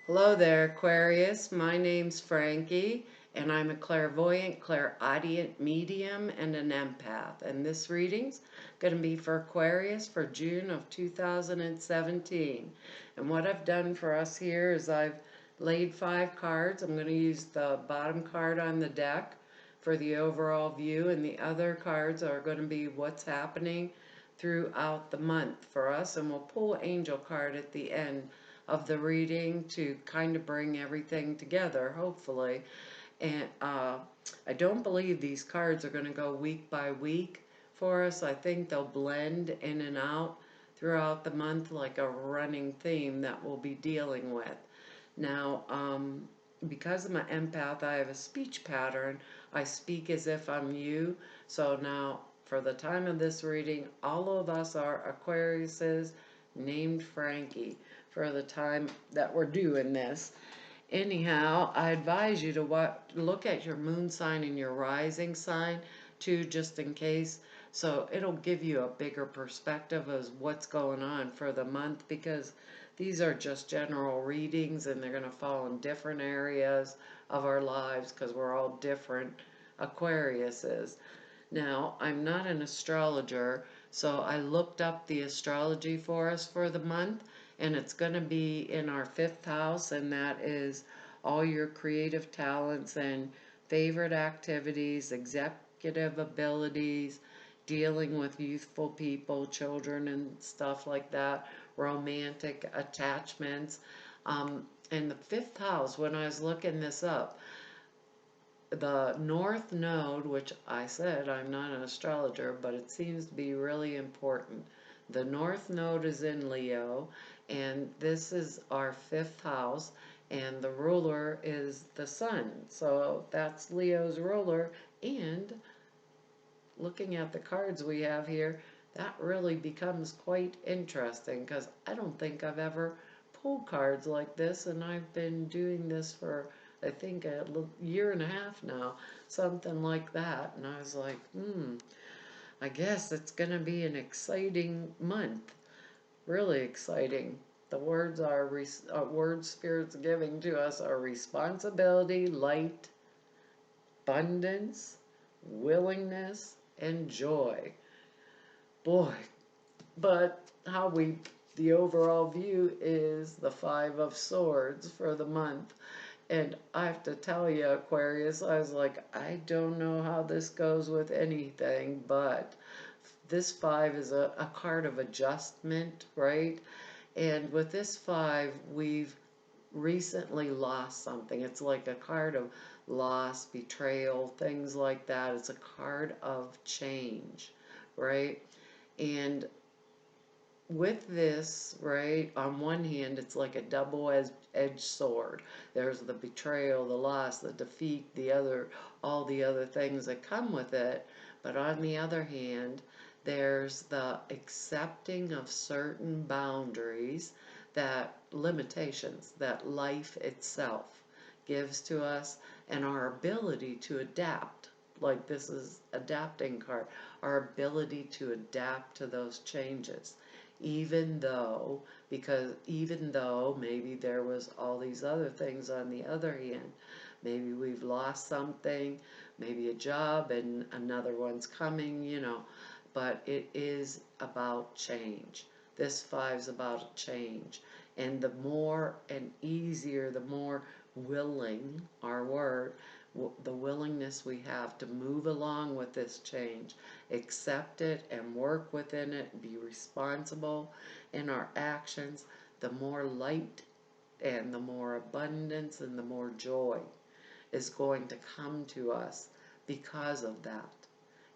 Hello there, Aquarius. My name's Frankie, and I'm a clairvoyant, clairaudient medium, and an empath. And this reading's going to be for Aquarius for June of 2017. And what I've done for us here is I've laid 5 cards. I'm going to use the bottom card on the deck for the overall view, and the other cards are going to be what's happening throughout the month for us. And we'll pull an angel card at the end of the reading to kind of bring everything together, hopefully. And I don't believe these cards are going to go week by week for us. I think they'll blend in and out throughout the month like a running theme that we'll be dealing with. Now, because I'm an empath, I have a speech pattern. I speak as if I'm you. So now, for the time of this reading, all of us are Aquariuses named Frankie for the time that we're doing this. Anyhow, I advise you to look at your moon sign and your rising sign too, just in case. So it'll give you a bigger perspective of what's going on for the month, because these are just general readings and they're going to fall in different areas of our lives because we're all different Aquariuses. Now, I'm not an astrologer, so I looked up the astrology for us for the month, and it's going to be in our 5th house, and that is all your creative talents and favorite activities, executive abilities, dealing with youthful people, children, and stuff like that, romantic attachments. In the 5th house, when I was looking this up, the North Node, which I said I'm not an astrologer, but it seems to be really important. The North Node is in Leo, and this is our 5th house, and the ruler is the Sun. So that's Leo's ruler, and looking at the cards we have here, that really becomes quite interesting because I don't think I've ever pulled cards like this, and I've been doing this for I think a year and a half now, something like that. And I was like, I guess it's going to be an exciting month, really exciting. The words Spirit's giving to us are responsibility, light, abundance, willingness, and joy. Boy, but the overall view is the 5 of Swords for the month. And I have to tell you, Aquarius, I was like, I don't know how this goes with anything, but this 5 is a card of adjustment, right? And with this 5, we've recently lost something. It's like a card of loss, betrayal, things like that. It's a card of change, right? And with this, right, on one hand, it's like a double-edged sword. There's the betrayal, the loss, the defeat, all the other things that come with it. But on the other hand, there's the accepting of certain boundaries, limitations that life itself gives to us, and our ability to adapt. Like this is adapting card, our ability to adapt to those changes, even though maybe there was all these other things on the other hand. Maybe we've lost something, maybe a job and another one's coming. But it is about change. This 5's about change. And the more and easier, the more willing, our word, the willingness we have to move along with this change, accept it and work within it, be responsible in our actions, the more light and the more abundance and the more joy is going to come to us because of that.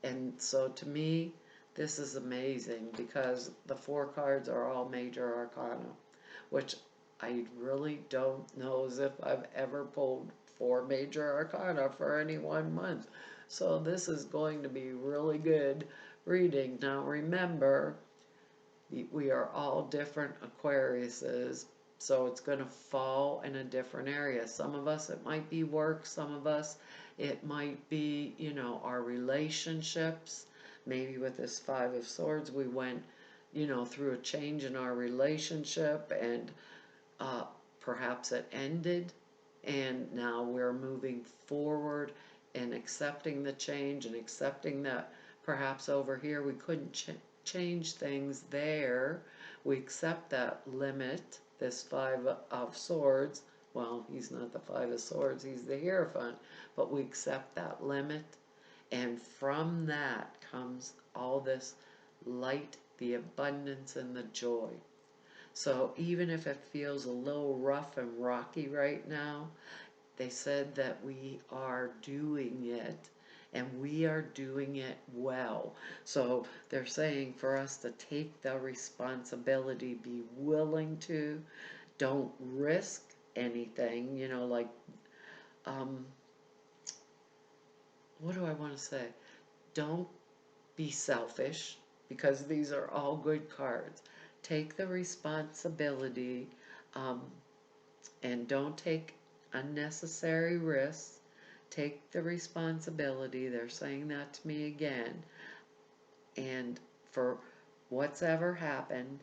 And so to me, this is amazing because the 4 cards are all major arcana, which I really don't know as if I've ever pulled 4 major arcana for any one month. So this is going to be really good reading. Now remember, we are all different Aquariuses, so it's going to fall in a different area. Some of us, it might be work. Some of us, it might be, our relationships. Maybe with this 5 of Swords, we went, through a change in our relationship, and perhaps it ended, and now we're moving forward and accepting the change and accepting that perhaps over here we couldn't change things there. We accept that limit, this Five of Swords. Well, he's not the Five of Swords, he's the Hierophant, but we accept that limit, and from that comes all this light, the abundance, and the joy. So even if it feels a little rough and rocky right now, they said that we are doing it, and we are doing it well. So they're saying for us to take the responsibility, be willing to, don't risk anything, like, what do I want to say? Don't be selfish, because these are all good cards. Take the responsibility, um, and don't take unnecessary risks. Take the responsibility. They're saying that to me again. And for what's ever happened,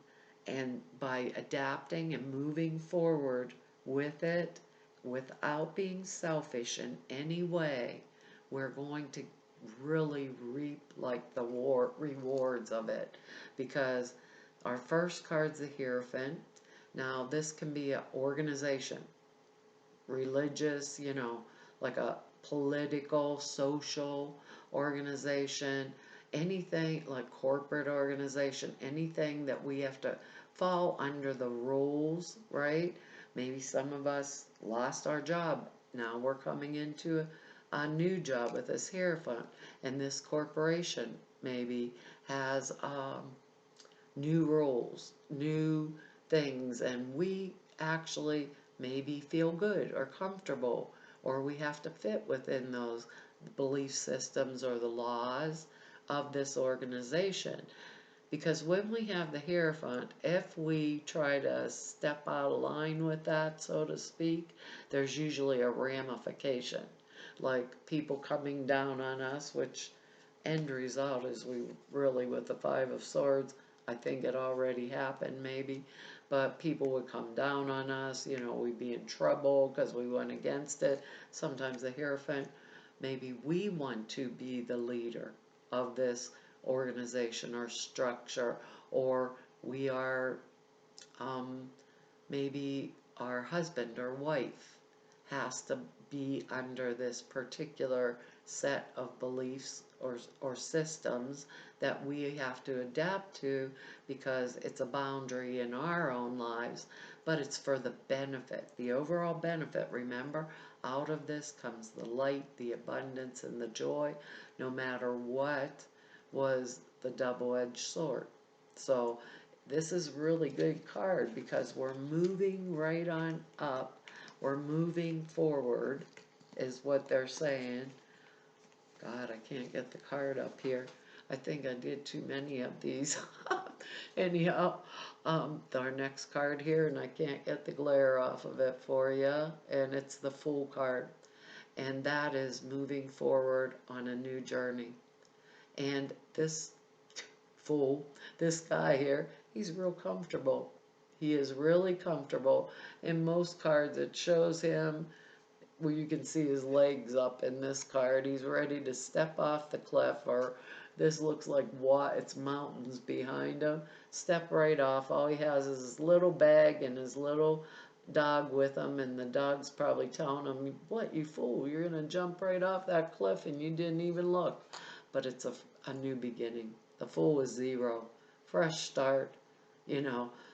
and by adapting and moving forward with it without being selfish in any way, we're going to really reap like the rewards of it. Because our first card's the Hierophant. Now this can be an organization, religious, like a political, social organization, anything like corporate organization, anything that we have to fall under the rules, right? Maybe some of us lost our job. Now we're coming into a new job with this Hierophant, and this corporation maybe has new rules, new things, and we actually maybe feel good or comfortable, or we have to fit within those belief systems or the laws of this organization. Because when we have the Hierophant, if we try to step out of line with that, so to speak, there's usually a ramification. Like people coming down on us, which end result is we really, with the Five of Swords, I think it already happened maybe, but people would come down on us, we'd be in trouble because we went against it. Sometimes the Hierophant, maybe we want to be the leader of this organization or structure, or we are, maybe our husband or wife has to be under this particular set of beliefs or systems that we have to adapt to, because it's a boundary in our own lives, but it's for the benefit, the overall benefit. Remember, out of this comes the light, the abundance, and the joy, no matter what was the double-edged sword. So this is really good card, because we're moving right on up. We're moving forward, is what they're saying. God, I can't get the card up here. I think I did too many of these. Anyhow, our next card here, and I can't get the glare off of it for you, and it's the Fool card. And that is moving forward on a new journey. And this Fool, this guy here, he's real comfortable. He is really comfortable. In most cards, it shows him where you can see his legs up. In this card, he's ready to step off the cliff, or this looks like what? It's mountains behind him. Step right off. All he has is his little bag and his little dog with him, and the dog's probably telling him, "What, you fool, you're going to jump right off that cliff and you didn't even look." But it's a new beginning. The Fool is 0. Fresh start.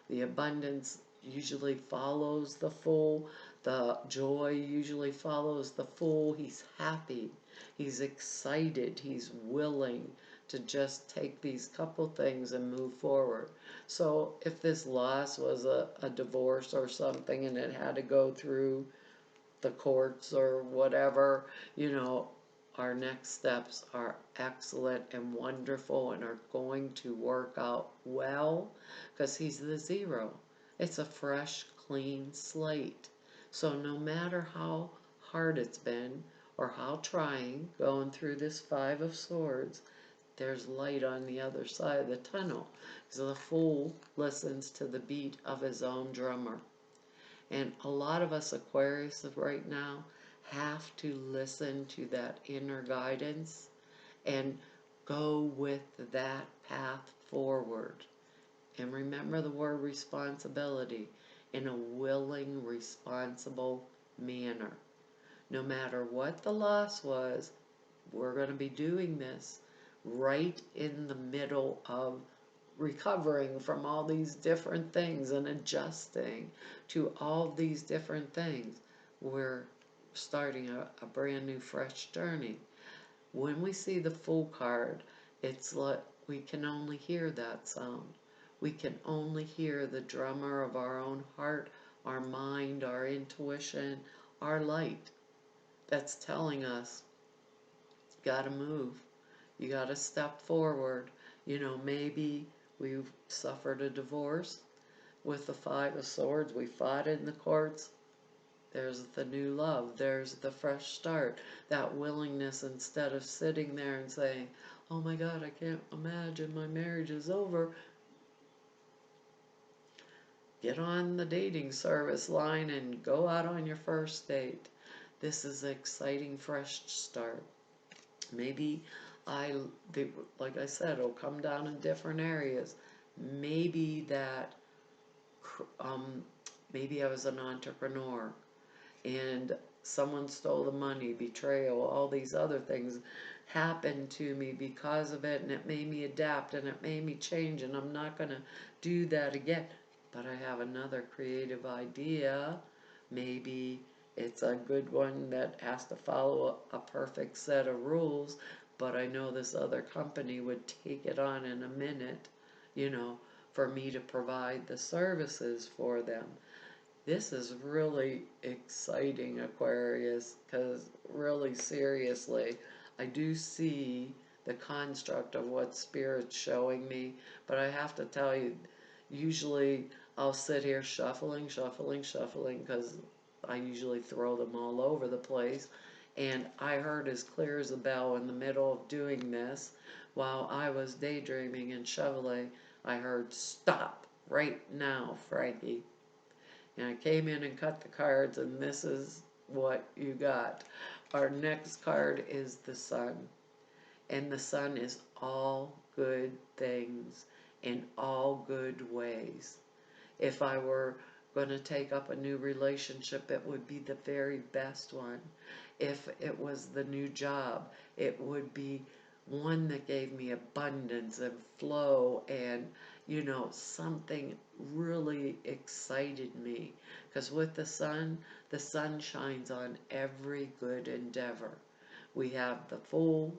The abundance usually follows the Fool. The joy usually follows the Fool. He's happy. He's excited. He's willing to just take these couple things and move forward. So if this loss was a divorce or something, and it had to go through the courts or whatever, our next steps are excellent and wonderful and are going to work out well, because he's the 0. It's a fresh, clean slate. So no matter how hard it's been or how trying going through this Five of Swords, there's light on the other side of the tunnel. So the Fool listens to the beat of his own drummer. And a lot of us Aquarius right now have to listen to that inner guidance and go with that path forward. And remember the word responsibility, in a willing, responsible manner. No matter what the loss was, we're going to be doing this right in the middle of recovering from all these different things and adjusting to all these different things. We're starting a brand new, fresh journey. When we see the Fool card, it's like we can only hear that sound. We can only hear the drummer of our own heart, our mind, our intuition, our light that's telling us, you gotta move, you gotta step forward. You know, maybe we've suffered a divorce with the Five of Swords, we fought in the courts. There's the new love, there's the fresh start, that willingness instead of sitting there and saying, oh my God, I can't imagine my marriage is over. Get on the dating service line and go out on your first date. This is an exciting, fresh start. Maybe like I said, it'll come down in different areas. Maybe that, maybe I was an entrepreneur and someone stole the money, betrayal, all these other things happened to me because of it, and it made me adapt and it made me change, and I'm not going to do that again. But I have another creative idea. Maybe it's a good one that has to follow a perfect set of rules, but I know this other company would take it on in a minute, you know, for me to provide the services for them. This is really exciting, Aquarius, because really seriously, I do see the construct of what Spirit's showing me, but I have to tell you, usually I'll sit here shuffling, because I usually throw them all over the place, and I heard as clear as a bell in the middle of doing this, while I was daydreaming and shoveling, I heard, stop right now, Frankie. And I came in and cut the cards, and this is what you got. Our next card is the Sun. And the Sun is all good things in all good ways. If I were going to take up a new relationship, it would be the very best one. If it was the new job, it would be one that gave me abundance and flow, and you know, something really excited me, because with the sun shines on every good endeavor. We have the Fool,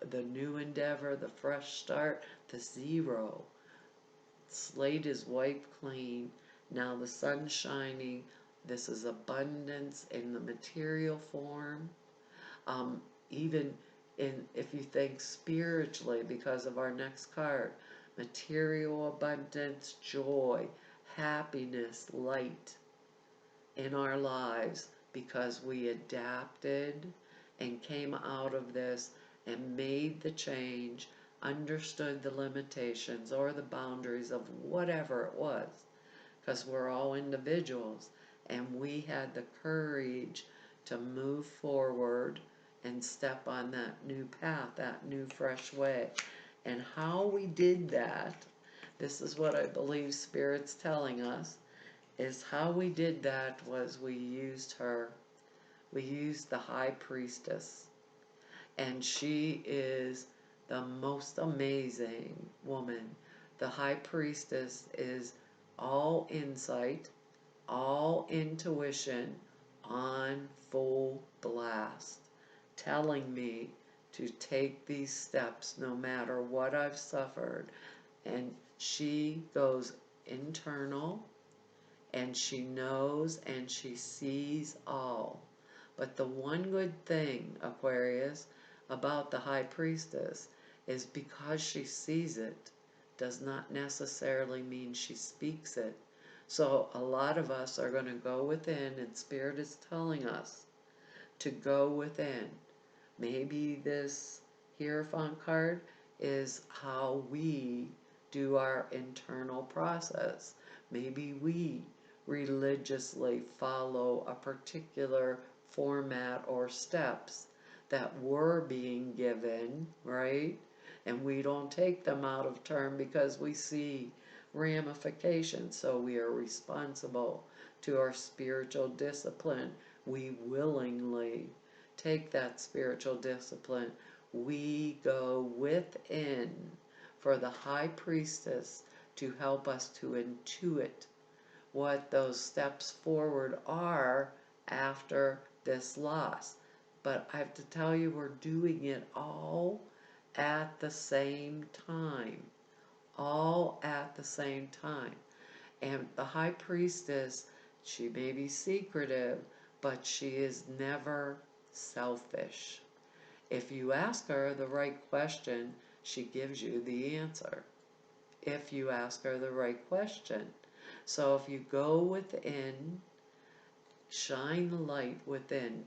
the new endeavor, the fresh start, the zero. Slate is wiped clean. Now the sun's shining. This is abundance in the material form. Even if you think spiritually, because of our next card, material abundance, joy, happiness, light in our lives, because we adapted and came out of this and made the change, understood the limitations or the boundaries of whatever it was, because we're all individuals, and we had the courage to move forward and step on that new path, that new fresh way. And how we did that, this is what I believe Spirit's telling us, is how we did that was we used her. We used the High Priestess. And she is the most amazing woman. The High Priestess is all insight, all intuition on full blast, telling me to take these steps no matter what I've suffered. And she goes internal, and she knows and she sees all. But the one good thing, Aquarius, about the High Priestess is because she sees it does not necessarily mean she speaks it. So a lot of us are going to go within, and Spirit is telling us to go within. Maybe this Hierophant card is how we do our internal process. Maybe we religiously follow a particular format or steps that we're being given, right? And we don't take them out of turn because we see ramifications. So we are responsible to our spiritual discipline. We willingly take that spiritual discipline. We go within for the high priestess to help us to intuit what those steps forward are after this loss. But I have to tell you, we're doing it all at the same time. All at the same time. And the high priestess, she may be secretive, but she is never selfish. If you ask her the right question, she gives you the answer. If you ask her the right question. So if you go within, shine the light within.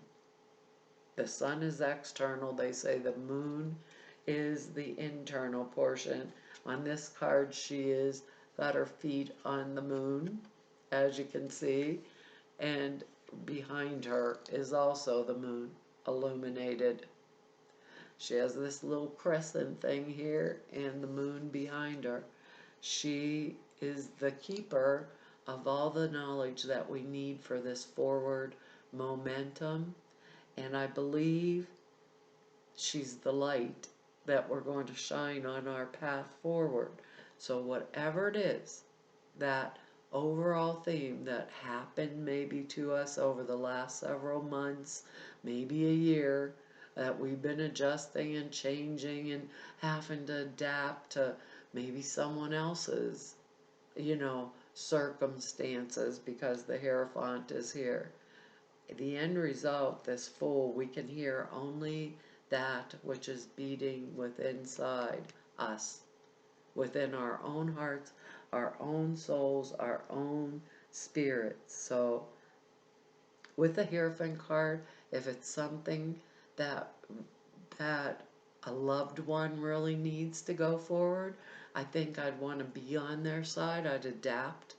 The sun is external. They say the moon is the internal portion. On this card, she is got her feet on the moon, as you can see, and behind her is also the moon illuminated. She has this little crescent thing here and the moon behind her. She is the keeper of all the knowledge that we need for this forward momentum, and I believe she's the light that we're going to shine on our path forward. So whatever it is, that overall theme that happened maybe to us over the last several months, maybe a year, that we've been adjusting and changing and having to adapt to maybe someone else's, circumstances because the Hierophant is here. The end result, this Fool, we can hear only that which is beating within inside us, within our own hearts, our own souls, our own spirits. So with the Hierophant card, if it's something that a loved one really needs to go forward, I think I'd want to be on their side. I'd adapt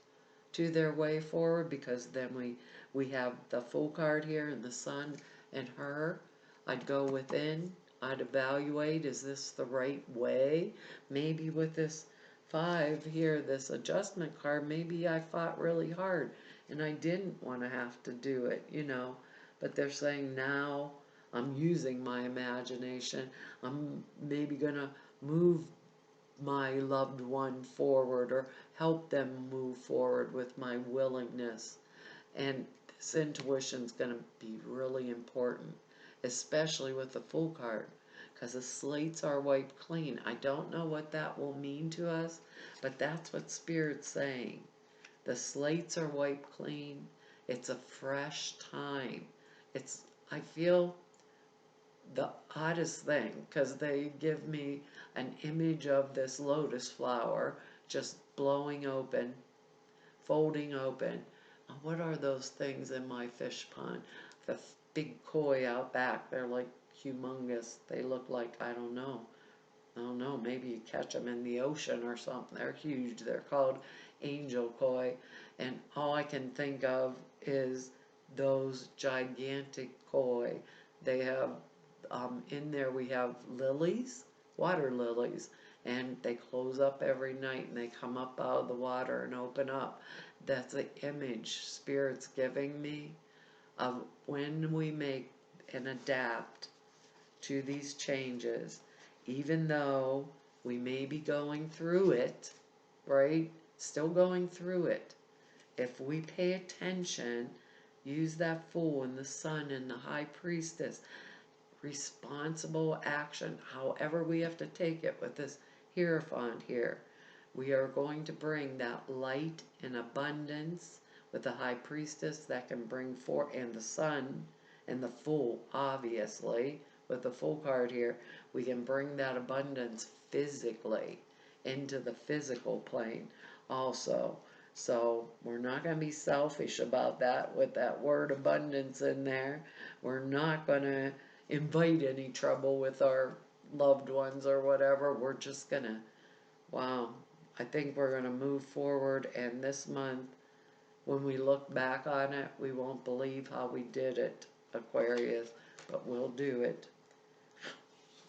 to their way forward, because then we have the Fool card here and the Sun and her. I'd go within. I'd evaluate, is this the right way? Maybe with this 5 here, this adjustment card, maybe I fought really hard and I didn't want to have to do it, But they're saying now I'm using my imagination. I'm maybe going to move my loved one forward or help them move forward with my willingness. And this intuition is going to be really important, especially with the Fool card, because the slates are wiped clean. I don't know what that will mean to us, but that's what Spirit's saying. The slates are wiped clean. It's a fresh time. I feel the oddest thing, because they give me an image of this lotus flower just blowing open, folding open. What are those things in my fish pond? The big koi out back, they're like humongous. They look like, I don't know, maybe you catch them in the ocean or something. They're huge. They're called angel koi. And all I can think of is those gigantic koi. They have, in there we have lilies, water lilies, and they close up every night and they come up out of the water and open up. That's the image Spirit's giving me of when we make and adapt to these changes, even though we may be going through it, right? Still going through it. If we pay attention, use that Fool and the Sun and the High Priestess, responsible action, however we have to take it with this Hierophant here. We are going to bring that light and abundance with the High Priestess that can bring forth, and the Sun and the Fool, obviously, with the Fool card here, we can bring that abundance physically into the physical plane also. So we're not going to be selfish about that with that word abundance in there. We're not going to invite any trouble with our loved ones or whatever. We're just gonna, wow, I think we're gonna move forward. And this month when we look back on it, we won't believe how we did it, Aquarius, but we'll do it.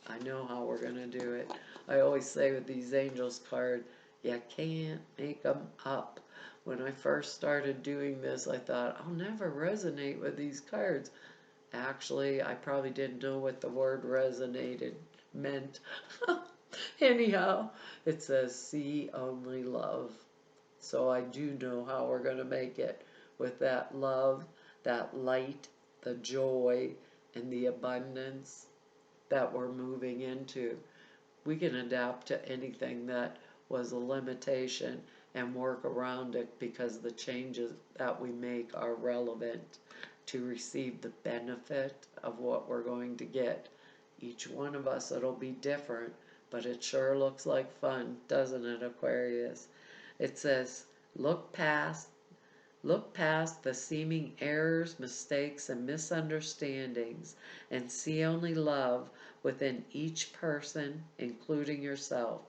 I know how we're going to do it. I always say with these angels cards, you can't make them up. When I first started doing this, I thought, I'll never resonate with these cards. Actually, I probably didn't know what the word resonated meant. Anyhow, it says, see only love. So I do know how we're going to make it with that love, that light, the joy, and the abundance that we're moving into. We can adapt to anything that was a limitation and work around it, because the changes that we make are relevant to receive the benefit of what we're going to get. Each one of us, it'll be different, but it sure looks like fun, doesn't it, Aquarius? It says, look past the seeming errors, mistakes, and misunderstandings, and see only love within each person, including yourself.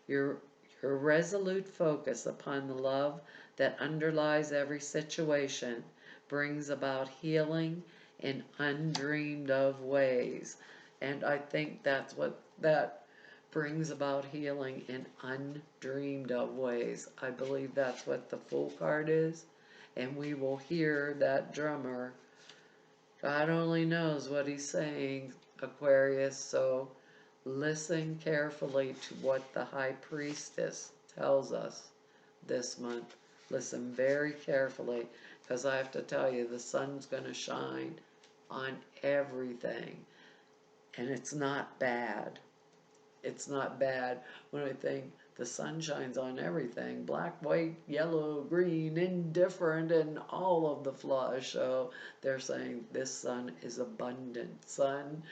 Your resolute focus upon the love that underlies every situation brings about healing in undreamed of ways. And I think that's what that brings about, healing in undreamed of ways. I believe that's what the Fool card is. And we will hear that drummer. God only knows what he's saying, Aquarius, so listen carefully to what the High Priestess tells us this month. Listen very carefully, because I have to tell you, the sun's going to shine on everything. And it's not bad. It's not bad when I think the sun shines on everything. Black, white, yellow, green, indifferent, and all of the flaws show. They're saying this sun is abundant sun,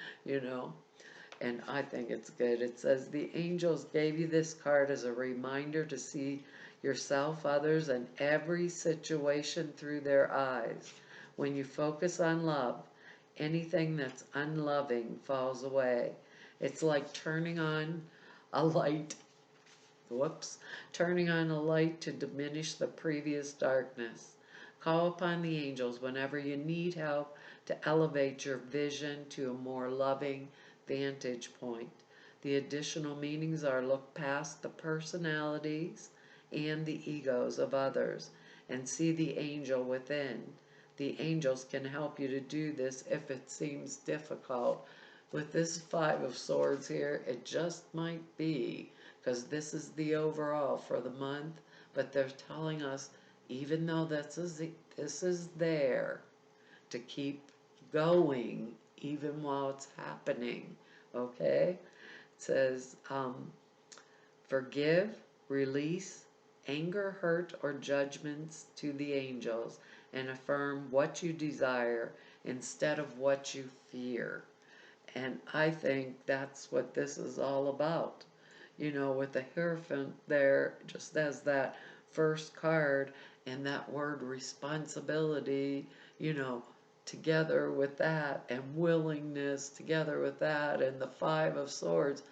and I think it's good. It says, the angels gave you this card as a reminder to see yourself, others, and every situation through their eyes. When you focus on love, anything that's unloving falls away. It's like turning on a light. Turning on a light to diminish the previous darkness. Call upon the angels whenever you need help to elevate your vision to a more loving vantage point. The additional meanings are look past the personalities and the egos of others and see the angel within. The angels can help you to do this if it seems difficult. With this Five of Swords here, it just might be, because this is the overall for the month, but they're telling us, even though this is there, to keep going even while it's happening, okay? It says, forgive, release, anger, hurt, or judgments to the angels, and affirm what you desire instead of what you fear. And I think that's what this is all about. With the Hierophant there, just as that first card, and that word responsibility, together with that, and willingness together with that, and the Five of Swords,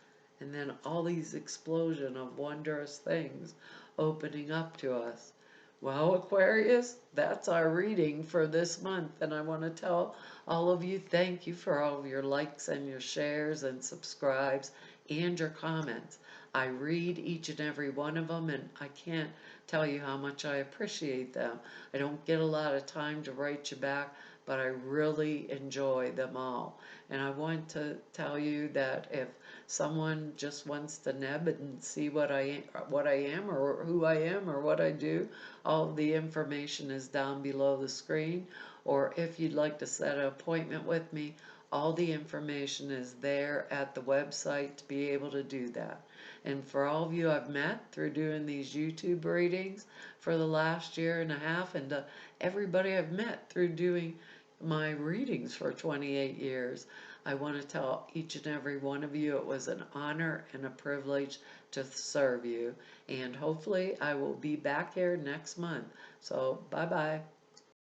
and then all these explosion of wondrous things opening up to us. Well, Aquarius, that's our reading for this month, and I want to tell all of you, thank you for all of your likes and your shares and subscribes and your comments. I read each and every one of them, and I can't tell you how much I appreciate them. I don't get a lot of time to write you back, but I really enjoy them all. And I want to tell you that if someone just wants to neb and see what I am or who I am or what I do, all of the information is down below the screen. Or if you'd like to set an appointment with me, all the information is there at the website to be able to do that. And for all of you I've met through doing these YouTube readings for the last year and a half, and to everybody I've met through doing my readings for 28 years, I want to tell each and every one of you it was an honor and a privilege to serve you. And hopefully I will be back here next month. So bye-bye.